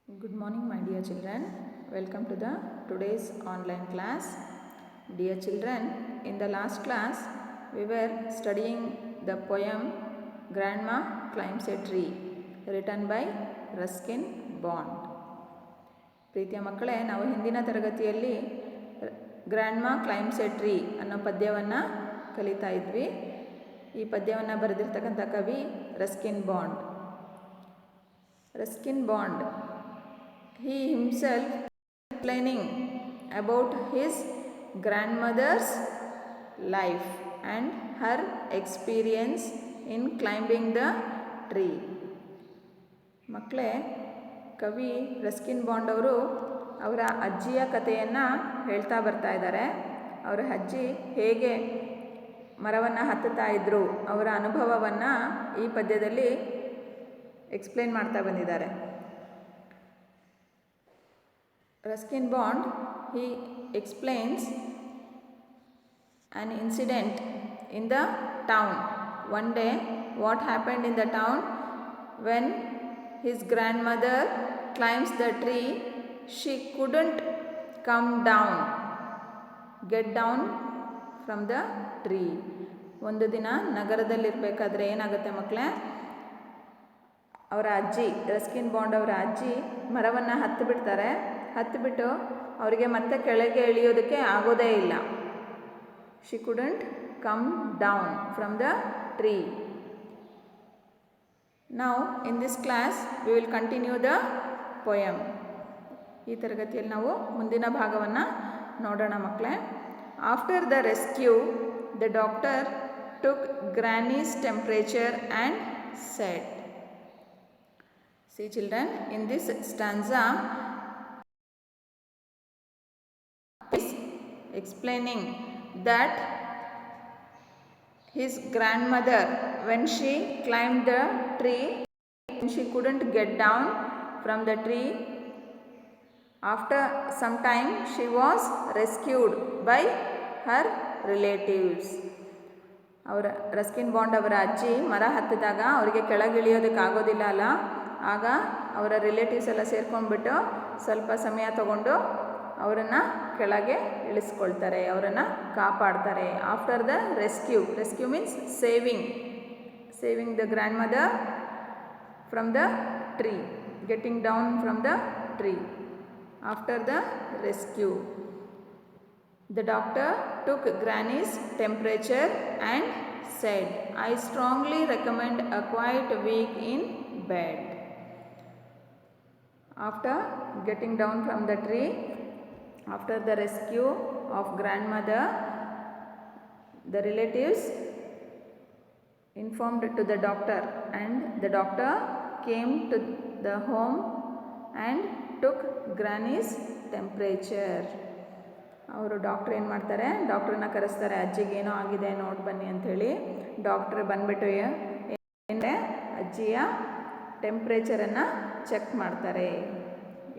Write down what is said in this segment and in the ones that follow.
Good morning, my dear children. Welcome to the today's online class. Dear children, in the last class we were studying the poem Grandma Climbs a Tree written by Ruskin Bond. ಪ್ರೀತಿಯ ಮಕ್ಕಳೇ, ನಾವು ಹಿಂದಿನ ತರಗತಿಯಲ್ಲಿ grandma climbs a tree ಅನ್ನೋ ಪದ್ಯವನ್ನು ಕಲಿತಾ ಇದ್ವಿ. ಈ ಪದ್ಯವನ್ನು ಬರೆದಿರ್ತಕ್ಕಂಥ ಕವಿ Ruskin bond. Ruskin bond he himself explaining about his grandmother's life and her experience in climbing the tree. ಮಕ್ಕಳೇ, ಕವಿ ರಸ್ಕಿನ್ ಬಾಂಡ್ ಅವರು ಅವರ ಅಜ್ಜಿಯ ಕಥೆಯನ್ನು ಹೇಳ್ತಾ ಬರ್ತಾ ಇದ್ದಾರೆ. ಅವರ ಅಜ್ಜಿ ಹೇಗೆ ಮರವನ್ನು ಹತ್ತುತ್ತಾ ಇದ್ದರು ಅವರ ಅನುಭವವನ್ನು ಈ ಪದ್ಯದಲ್ಲಿ ಎಕ್ಸ್ಪ್ಲೇನ್ ಮಾಡ್ತಾ ಬಂದಿದ್ದಾರೆ. Ruskin Bond, he explains an incident in the town. One day, what happened in the town when his grandmother climbs the tree, she couldn't get down from the tree. ಒಂದು ದಿನ ನಗರದಲ್ಲಿರಬೇಕಾದ್ರೆ ಏನಾಗುತ್ತೆ ಮಕ್ಕಳೇ, ಅವರ ಅಜ್ಜಿ ರಸ್ಕಿನ್ ಬಾಂಡ್ ಅವರ ಅಜ್ಜಿ ಮರವನ್ನು ಹತ್ತಿಬಿಟ್ಟು ಅವರಿಗೆ ಮತ್ತೆ ಕೆಳಗೆ ಇಳಿಯೋದಕ್ಕೆ ಆಗೋದೇ ಇಲ್ಲ. She couldn't come down from the tree. Now in this class we will continue the poem. ಈ ತರಗತಿಯಲ್ಲಿ ನಾವು ಮುಂದಿನ ಭಾಗವನ್ನು ನೋಡೋಣ ಮಕ್ಕಳೇ. After the rescue the doctor took granny's temperature and said. See children, in this stanza is explaining that his grandmother, when she climbed the tree, she couldn't get down from the tree. After some time she was rescued by her relatives. ಅವರ Ruskin bond ಅವರ ಅಜ್ಜಿ ಮರ ಹತ್ತಿದಾಗ ಅವರಿಗೆ ಕೆಳಗಿಳಿಯೋದಕ್ಕೆ ಆಗೋದಿಲ್ಲ ಅಲ್ಲ, ಆಗ ಅವರ ರಿಲೇಟಿವ್ಸ್ ಎಲ್ಲ ಸೇರ್ಕೊಂಡ್ಬಿಟ್ಟು ಸ್ವಲ್ಪ ಸಮಯ ತಗೊಂಡು ಅವರನ್ನು ಕೆಳಗೆ ಇಳಿಸ್ಕೊಳ್ತಾರೆ, ಅವರನ್ನು ಕಾಪಾಡ್ತಾರೆ. After the rescue means saving the grand mother from the tree, getting down from the tree. After the rescue the doctor took Granny's temperature and said, I strongly recommend a quiet week in bed. After getting down from the tree, after the rescue of grandmother, the relatives informed to the doctor, and the doctor came to the home and took Granny's temperature. ಅವರು doctor ಏನು ಮಾಡ್ತಾರೆ, ಡಾಕ್ಟ್ರನ್ನ ಕರೆಸ್ತಾರೆ, ಅಜ್ಜಿಗೇನೋ ಆಗಿದೆ ನೋಡಿ ಬನ್ನಿ ಅಂಥೇಳಿ. Doctor ಬಂದುಬಿಟ್ಟು ಏನೇ ಅಜ್ಜಿಯ ಟೆಂಪ್ರೇಚರನ್ನು ಚೆಕ್ ಮಾಡ್ತಾರೆ.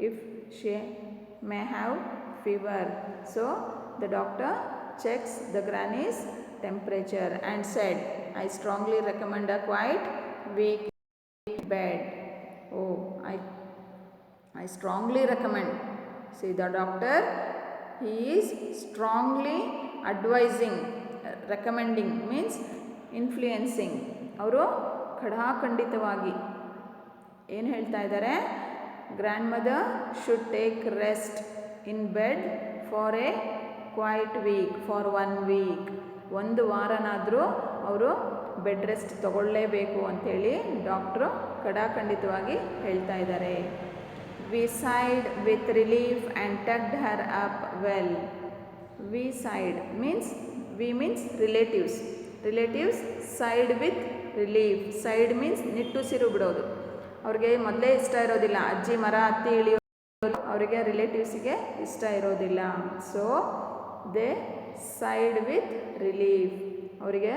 If she may have fever, so the doctor checks the granny's temperature and said, I strongly recommend a quiet week bed. I strongly recommend. See, the doctor, he is strongly advising. Recommending means influencing. ಅವರು ಖಡಾಖಂಡಿತವಾಗಿ ಏನು ಹೇಳ್ತಾ ಇದ್ದಾರೆ, grandmother should take rest in bed for a quite week, for 1 week. ಒಂದು ವಾರನಾದರೂ ಅವರು bed rest ತಗೊಳ್ಳೇಬೇಕು ಅಂಥೇಳಿ doctor ಖಡಾಖಂಡಿತವಾಗಿ ಹೇಳ್ತಾ ಇದ್ದಾರೆ. We sighed with relief and tucked her up well. We sighed means relatives. Relatives sighed with relief. Sighed means ನಿಟ್ಟುಸಿರು ಬಿಡೋದು. ಅವ್ರಿಗೆ ಮೊದಲೇ ಇಷ್ಟ ಇರೋದಿಲ್ಲ ಅಜ್ಜಿ ಮರ ಹತ್ತಿ ಇಳಿಯೋದು, ಅವರಿಗೆ ರಿಲೇಟಿವ್ಸಿಗೆ ಇಷ್ಟ ಇರೋದಿಲ್ಲ. So they side with relief, ಅವರಿಗೆ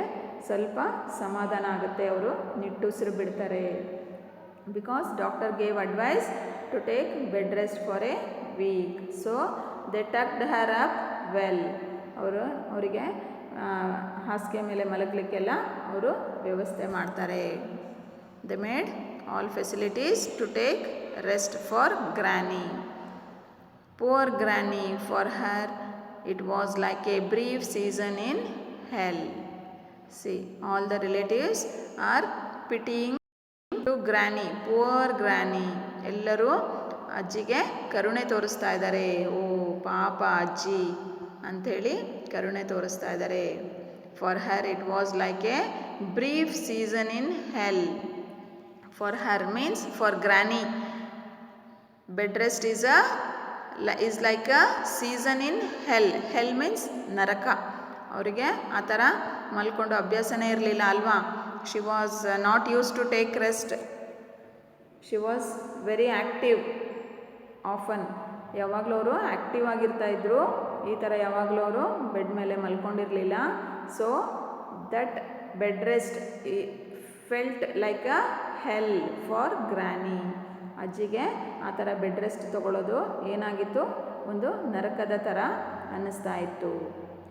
ಸ್ವಲ್ಪ ಸಮಾಧಾನ ಆಗುತ್ತೆ, ಅವರು ನಿಟ್ಟುಸಿರು ಬಿಡ್ತಾರೆ. Because doctor gave advice to take bed rest for a week, so they tucked her up well. ಅವರಿಗೆ ಹಾಸಿಗೆ ಮೇಲೆ ಮಲಗಲಿಕ್ಕೆಲ್ಲ ಅವರು ವ್ಯವಸ್ಥೆ ಮಾಡ್ತಾರೆ. They made all facilities to take rest for Granny. Poor Granny, for her it was like a brief season in hell. See, all the relatives are pitying to Granny, poor Granny. ಎಲ್ಲರೂ ಅಜ್ಜಿಗೆ ಕರುಣೆ ತೋರಿಸ್ತಾ ಇದ್ದಾರೆ. ಓ ಪಾಪ ಅಜ್ಜಿ ಅಂಥೇಳಿ ಕರುಣೆ ತೋರಿಸ್ತಾ ಇದ್ದಾರೆ. For her it was like a brief season in hell. For her means for granny. Bed rest is like a season in hell. Hell means ನರಕ. ಅವರಿಗೆ ಆ ಥರ ಮಲ್ಕೊಂಡು ಅಭ್ಯಾಸನೇ ಇರಲಿಲ್ಲ ಅಲ್ವಾ. She was not use to take rest. She was very active often. ಯಾವಾಗಲೂ ಅವರು ಆ್ಯಕ್ಟಿವ್ ಆಗಿರ್ತಾಯಿದ್ರು. ಈ ಥರ ಯಾವಾಗಲೂ ಅವರು ಬೆಡ್ ಮೇಲೆ ಮಲ್ಕೊಂಡಿರಲಿಲ್ಲ. So that bed rest felt like a hell for granny. ಅಜ್ಜಿಗೆ ಆ ಥರ ಬೆಡ್ ರೆಸ್ಟ್ ತೊಗೊಳ್ಳೋದು ಏನಾಗಿತ್ತು, ಒಂದು ನರಕದ ಥರ ಅನ್ನಿಸ್ತಾ ಇತ್ತು.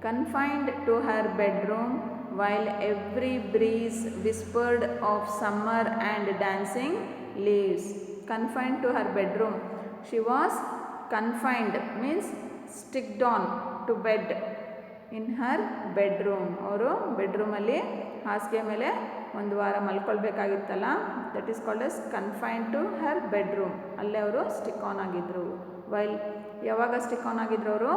Confined to her bedroom while every breeze whispered of summer and dancing leaves. Confined to her bedroom. She was confined means sticked on to bed in her bedroom. ಅವರು ಬೆಡ್ರೂಮಲ್ಲಿ ಹಾಸಿಗೆ ಮೇಲೆ ಒಂದು ವಾರ ಮಲ್ಕೊಳ್ಬೇಕಾಗಿತ್ತಲ್ಲ, that is called as confined to her bedroom. ಅಲ್ಲೇ ಅವರು stick on ಆಗಿದ್ದರು. ವೈಲ್ ಯಾವಾಗ ಸ್ಟಿಕ್ ಆನ್ ಆಗಿದ್ರು ಅವರು?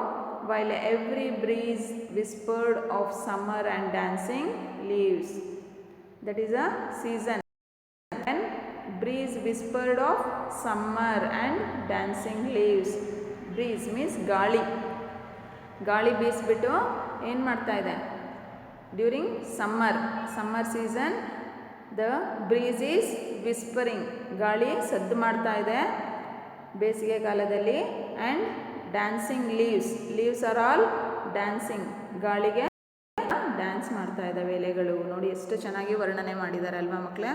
While every breeze whispered of summer and dancing leaves. That is a season when breeze whispered of summer and dancing leaves. Breeze means ಗಾಳಿ. ಗಾಳಿ ಬೀಸಿಬಿಟ್ಟು ಏನು ಮಾಡ್ತಾ ಇದೆ? During summer season the breeze is whispering. ಗಾಳಿ ಸದ್ದು ಮಾಡ್ತಾ ಇದೆ ಬೇಸಿಗೆ ಕಾಲದಲ್ಲಿ. And dancing leaves are all dancing. ಗಾಳಿಗೆ ಡ್ಯಾನ್ಸ್ ಮಾಡ್ತಾ ಇದ್ದಾವೆ ಎಲೆಗಳು. ನೋಡಿ ಎಷ್ಟು ಚೆನ್ನಾಗಿ ವರ್ಣನೆ ಮಾಡಿದ್ದಾರೆ ಅಲ್ವಾ ಮಕ್ಕಳೇ.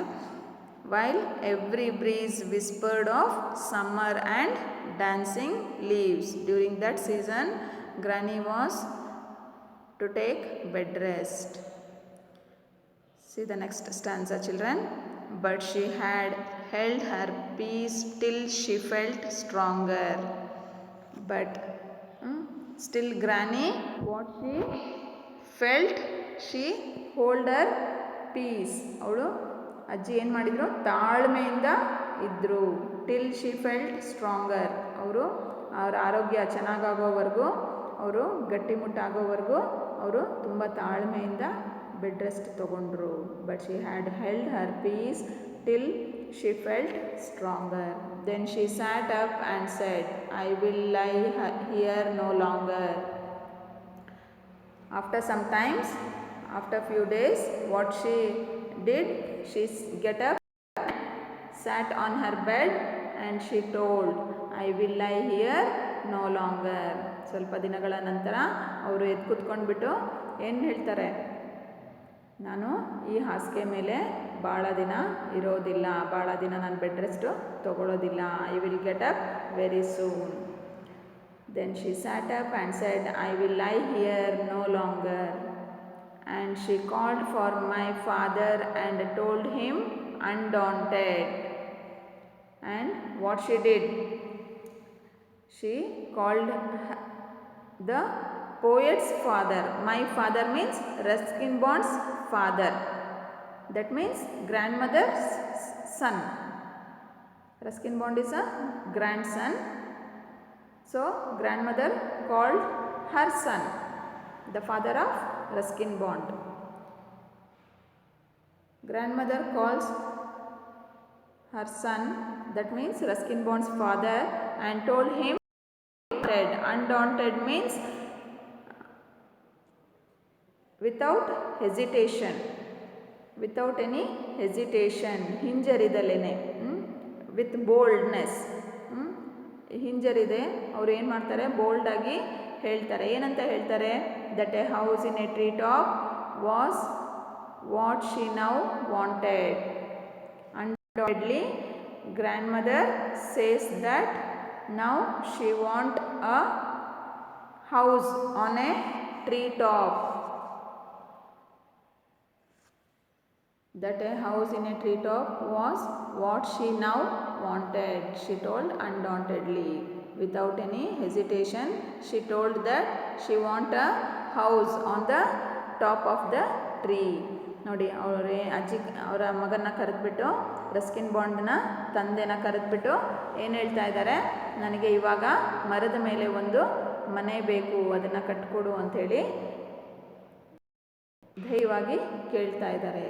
While every breeze whispered of summer and dancing leaves. During that season Granny was to take bed rest. See the next stanza, children. But she had held her peace till she felt stronger. But still Granny, what she felt, she hold her peace. ಅವಳು ಅಜ್ಜಿ ಏನು ಮಾಡಿದರು? ತಾಳ್ಮೆಯಿಂದ ಇದ್ದರು. Till she felt stronger. ಅವರು ಅವರ ಆರೋಗ್ಯ ಚೆನ್ನಾಗಾಗೋವರೆಗೂ, ಅವರು ಗಟ್ಟಿಮುಟ್ಟಾಗೋವರೆಗೂ ಅವರು ತುಂಬ ತಾಳ್ಮೆಯಿಂದ ಬೆಡ್ ರೆಸ್ಟ್ ತೊಗೊಂಡ್ರು. But she had held her peace till she felt stronger. Then she sat up and said, I will lie here no longer. After some times, after few days, what she did, she get up, sat on her bed and she told, I will lie here no longer. ಸ್ವಲ್ಪ ದಿನಗಳ ನಂತರ ಅವರು ಎದ್ದು ಕೂತ್ಕೊಂಡ್ಬಿಟ್ಟು ಏನು ಹೇಳ್ತಾರೆ? ನಾನು ಈ ಹಾಸಿಗೆ ಮೇಲೆ ಭಾಳ ದಿನ ಇರೋದಿಲ್ಲ, ಭಾಳ ದಿನ ನಾನು ಬೆಡ್ ರೆಸ್ಟು ತೊಗೊಳ್ಳೋದಿಲ್ಲ. I will get up very soon. Then she sat up and said, I will lie here no longer. And she called for my father and told him undaunted. And what she did? She called the poet's father. My father means Ruskin Bond's father. That means grandmother's son. Ruskin Bond is a grandson. So grandmother called her son, the father of Ruskin Bond. Grandmother calls her son, that means Ruskin Bond's father, and told him undaunted. Undaunted means without hesitation, without any hesitation, ಹಿಂಜರಿದಲೇನೆ, with boldness. ಹಿಂಜರಿದೆ ಅವರು ಏನು ಮಾಡ್ತಾರೆ? ಬೋಲ್ಡಾಗಿ ಹೇಳ್ತಾರೆ. ಏನಂತ ಹೇಳ್ತಾರೆ? That A house in a tree top was what she now wanted. Undoubtedly, grandmother says that now she want a house on a tree top. That a house in a tree top was what she now wanted. She told undauntedly. Without any hesitation, she told that she want a house on the top of the tree. ನೋಡಿ ಅಜ್ಜಿ ಅವರ ಮಗನ ಕರೆದ್ಬಿಟ್ಟು Ruskin ಬಾಂಡ್ನ ತಂದೆನ ಕರೆದ್ಬಿಟ್ಟು ಏನು ಹೇಳ್ತಾ ಇದ್ದಾರೆ, ನನಗೆ ಇವಾಗ ಮರದ ಮೇಲೆ ಒಂದು ಮನೆ ಬೇಕು, ಅದನ್ನು ಕಟ್ಕೊಡು ಅಂಥೇಳಿ ಧೈರ್ಯವಾಗಿ ಕೇಳ್ತಾ ಇದ್ದಾರೆ.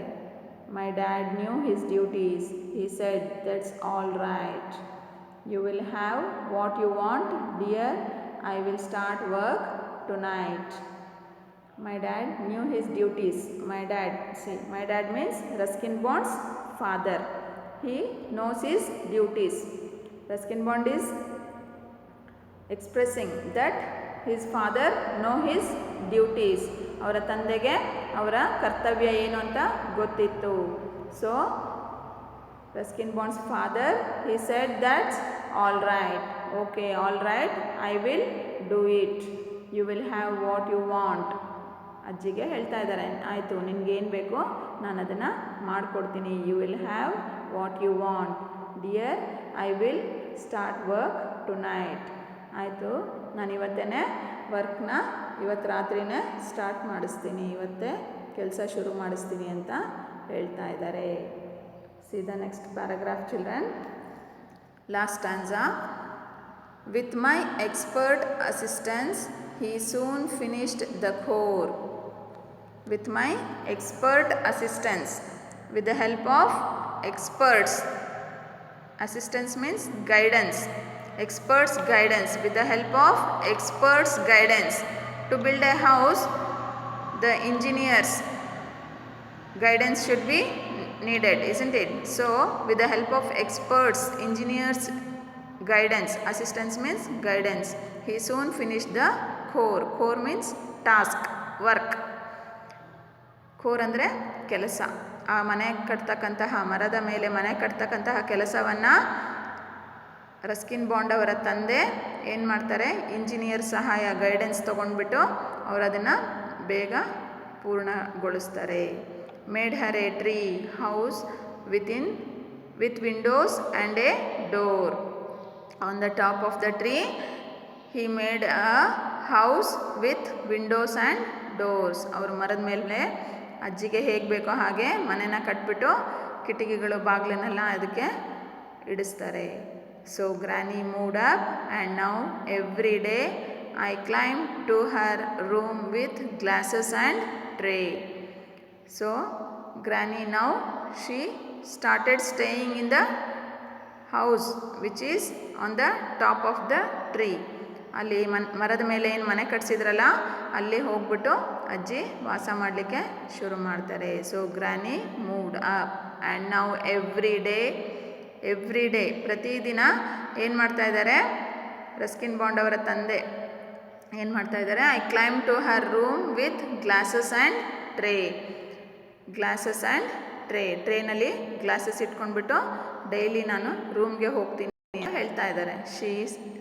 My dad knew his duties. He said that's all right. You will have what you want dear. I will start work tonight. My dad knew his duties. My dad, see, my dad means Ruskin Bond's father. He knows his duties. Ruskin Bond is expressing that his father know his duties. ಅವರ ತಂದೆಗೆ ಅವರ ಕರ್ತವ್ಯ ಏನು ಅಂತ ಗೊತ್ತಿತ್ತು. So Ruskin Bond's father, he said that's all right. Okay, all right, I will do it. You will have what you want. ಅಜ್ಜಿಗೆ ಹೇಳ್ತಾ ಇದ್ದಾರೆ, ಆಯಿತು, ನಿನಗೇನು ಬೇಕೋ ನಾನು ಅದನ್ನು ಮಾಡಿಕೊಡ್ತೀನಿ. You will have what you want dear. I will start work tonight. ಆಯಿತು, ನಾನು ಇವತ್ತೇ ವರ್ಕ್ನ ಇವತ್ತು ರಾತ್ರಿನೇ ಸ್ಟಾರ್ಟ್ ಮಾಡಿಸ್ತೀನಿ, ಇವತ್ತೇ ಕೆಲಸ ಶುರು ಮಾಡಿಸ್ತೀನಿ ಅಂತ ಹೇಳ್ತಾ ಇದ್ದಾರೆ. See the next paragraph children. Last stanza. With my expert assistance he soon finished the core. With my expert assistance, with the help of experts. Assistance means guidance. Experts guidance. With the help of experts guidance. To build a house, the engineers guidance should be needed, isn't it? So with the help of experts, engineers guidance. Assistance means guidance. He soon finished the core. Core means task, work. Core ಅಂದರೆ ಕೆಲಸ. ಆ ಮನೆ ಕಟ್ತಕ್ಕಂತಹ, ಮರದ ಮೇಲೆ ಮನೆ ಕಟ್ತಕ್ಕಂತಹ ಕೆಲಸವನ್ನು Ruskin bond ಅವರ ತಂದೆ ಏನು ಮಾಡ್ತಾರೆ, ಇಂಜಿನಿಯರ್ ಸಹಾಯ, ಗೈಡೆನ್ಸ್ ತೊಗೊಂಡ್ಬಿಟ್ಟು ಅವರು ಅದನ್ನು ಬೇಗ ಪೂರ್ಣಗೊಳಿಸ್ತಾರೆ. Made her a tree house with windows and a door. On the top of the tree he made a house with windows and doors. ಅವರು ಮರದ ಮೇಲೆ ಅಜ್ಜಿಗೆ ಹೇಗೆ ಬೇಕೋ ಹಾಗೆ ಮನೆನ ಕಟ್ಬಿಟ್ಟು ಕಿಟಕಿಗಳು ಬಾಗಿಲನ್ನೆಲ್ಲ ಅದಕ್ಕೆ ಇಡಿಸ್ತಾರೆ. So granny moved up and now every day I climb to her room with glasses and tray. So granny now she started staying in the house which is on the top of the tree. ಅಲ್ಲಿ ಮರದ ಮೇಲೆ ಏನು ಮನೆ ಕಟ್ಸಿದ್ರಲ್ಲ ಅಲ್ಲಿ ಹೋಗ್ಬಿಟ್ಟು ಅಜ್ಜಿ ವಾಸ ಮಾಡಲಿಕ್ಕೆ ಶುರು ಮಾಡ್ತಾರೆ. So granny moved up and now every day ಪ್ರತಿದಿನ ಏನು ಮಾಡ್ತಾ ಇದ್ದಾರೆ, ರಸ್ಕಿನ್ ಬಾಂಡ್ ಅವರ ತಂದೆ ಏನು ಮಾಡ್ತಾ ಇದ್ದಾರೆ, I climb to her room with glasses and tray. Glasses and ಟ್ರೇನಲ್ಲಿ ಗ್ಲಾಸಸ್ ಇಟ್ಕೊಂಡ್ಬಿಟ್ಟು ಡೈಲಿ ನಾನು ರೂಮ್ಗೆ ಹೋಗ್ತೀನಿ ಹೇಳ್ತಾ ಇದ್ದಾರೆ. She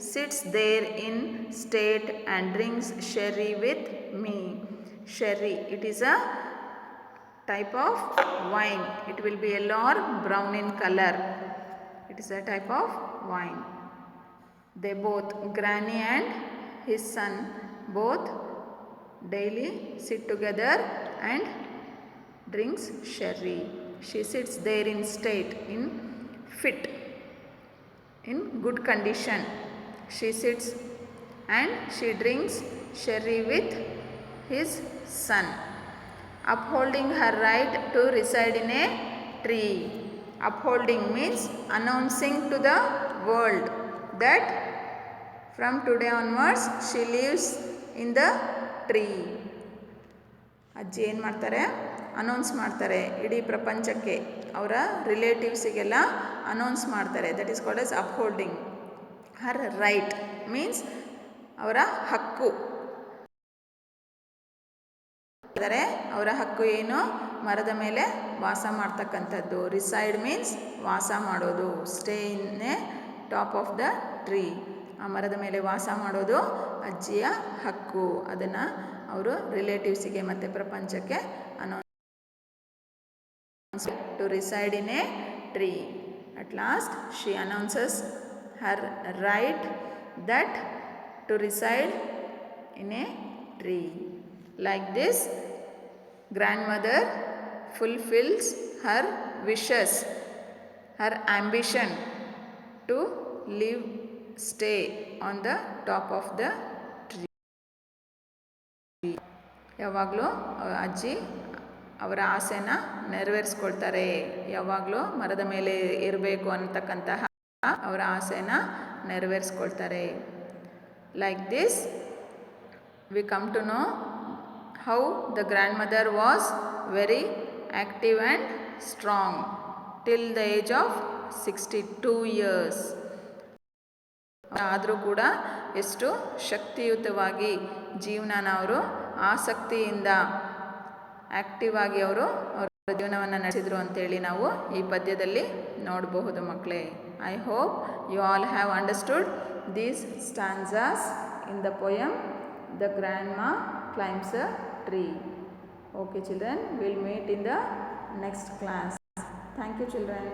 sits there in state and drinks sherry with me. Sherry, it is a type of wine. It will be yellow or brown in colour. It is a type of wine. They both, granny and his son, both daily sit together and drinks sherry. She sits there in state, in fit, in good condition. She sits and she drinks sherry with his son, upholding her right to reside in a tree. Upholding means announcing to the world that from today onwards she lives in the tree. ಅಜ್ಜಿ ಏನು ಮಾಡ್ತಾರೆ, announce ಮಾಡ್ತಾರೆ ಇಡೀ ಪ್ರಪಂಚಕ್ಕೆ, ಅವರ ರಿಲೇಟಿವ್ಸಿಗೆಲ್ಲ announce ಮಾಡ್ತಾರೆ. That is called S upholding. Her right means ಅವರ ಹಕ್ಕು. ಅವರ ಹಕ್ಕು ಏನು, ಮರದ ಮೇಲೆ ವಾಸ ಮಾಡ್ತಕ್ಕಂಥದ್ದು. ರಿಸೈಡ್ ಮೀನ್ಸ್ ವಾಸ ಮಾಡೋದು. Stay in a top of the tree. ಆ ಮರದ ಮೇಲೆ ವಾಸ ಮಾಡೋದು ಅಜ್ಜಿಯ ಹಕ್ಕು. ಅದನ್ನು ಅವರು ರಿಲೇಟಿವ್ಸಿಗೆ ಮತ್ತು ಪ್ರಪಂಚಕ್ಕೆ announce to reside in a tree. At last, she announces her right that to reside in a tree. Like this, grandmother fulfills her wishes, her ambition to stay on the top of the tree. ಯಾವಾಗಲೂ ಅಜ್ಜಿ ಅವರ ಆಸೆನ ನೆರವೇರಿಸ್ಕೊಳ್ತಾರೆ. ಯಾವಾಗಲೂ ಮರದ ಮೇಲೆ ಇರಬೇಕು ಅಂತಕ್ಕಂತಹ ಅವರ ಆಸೆನ ನೆರವೇರಿಸ್ಕೊಳ್ತಾರೆ. Like this we come to know how the grand mother was very active and strong till the age of 62 years. ಆದರೂ ಕೂಡ ಎಷ್ಟು ಶಕ್ತಿಯುತವಾಗಿ ಜೀವನನ ಅವರು ಆಸಕ್ತಿಯಿಂದ ಆ್ಯಕ್ಟಿವ್ ಆಗಿ ಅವರು ಅವರ ಜೀವನವನ್ನು ನಡೆಸಿದರು ಅಂತೇಳಿ ನಾವು ಈ ಪದ್ಯದಲ್ಲಿ ನೋಡಬಹುದು ಮಕ್ಕಳೇ. I hope you all have understood these stanzas in the poem the grandma climbs a tree. Okay children, we'll meet in the next class. Thank you children.